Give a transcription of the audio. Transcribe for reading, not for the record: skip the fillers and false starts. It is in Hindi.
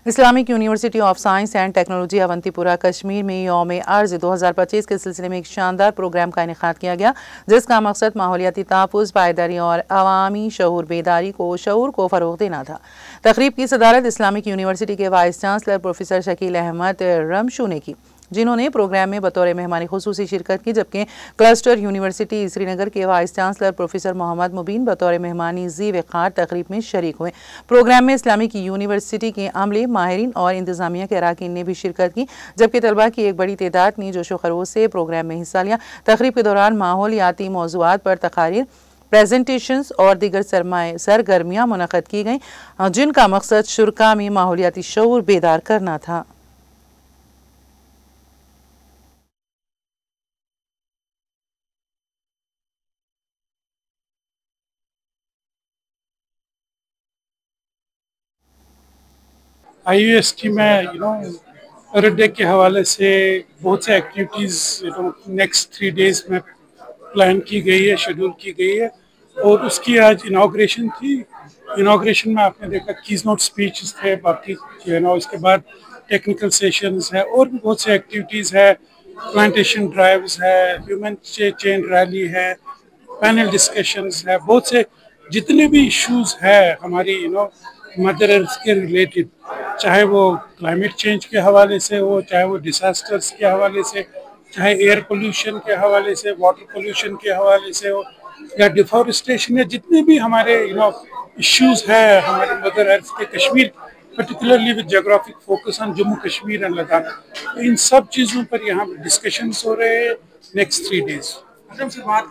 Islamic University of Science and Technology Awantipora Kashmir में यौम अर्ज 2025 के सिलसिले में एक शानदार प्रोग्राम का इनेकाद किया गया, जिसका मकसद माहौलियाती तहफ़्फ़ुज़, पायदारी और अवामी शऊर बेदारी को फ़रोग़ देना था। तक़रीब की सदारत इस्लामिक यूनिवर्सिटी के vice chancellor professor Shakeel Ahmed Ramshoo ने की, जिन्होंने प्रोग्राम में बतौर मेहमान खुसूसी शिरकत की, जबकि क्लस्टर यूनिवर्सिटी श्रीनगर के वाइस चांसलर प्रोफेसर मोहम्मद मुबीन बतौर मेहमानी ज़ी वक़ार तक़रीब में शरीक हुए। प्रोग्राम में इस्लामिक यूनिवर्सिटी के अमले, माहिरीन और इंतज़ामिया के अरकान ने भी शिरकत की, जबकि तलबा की एक बड़ी तादाद ने जोश व खरोश से प्रोग्राम में हिस्सा लिया। तक़रीब के दौरान माहौलियाती मौज़ूआत पर तकारीर, प्रेजेंटेशंस और दीगर सरगर्मियाँ मुनक़द की गईं, जिनका मकसद शुरा में माहौलियाती शऊर बेदार करना था। IUST में अर्थ डे के हवाले से बहुत से एक्टिविटीज़ नेक्स्ट 3 डेज़ में प्लान की गई है, शेड्यूल की गई है और उसकी आज इनाग्रेशन थी। इनाग्रेशन में आपने देखा कीज नोट स्पीचेस थे, बाकी इसके बाद टेक्निकल सेशंस है और भी बहुत से एक्टिविटीज़ है, प्लांटेशन ड्राइव्स है, ह्यूमन चेन रैली है, पैनल डिस्कशंस है, बहुत से जितने भी इश्यूज है हमारी मदर अर्थ के रिलेटेड, चाहे वो क्लाइमेट चेंज के हवाले से हो, चाहे वो डिसास्टर्स के हवाले से, चाहे एयर पोल्यूशन के हवाले से, वाटर पोल्यूशन के हवाले से हो, या डिफॉरेस्टेशन, या जितने भी हमारे इश्यूज है हमारे मदर अर्थ के Kashmir, particularly with geographic focus on Jammu Kashmir and Ladakh, तो इन सब चीज़ों पर यहाँ डिस्कशंस हो रहे हैं नेक्स्ट 3 डेज।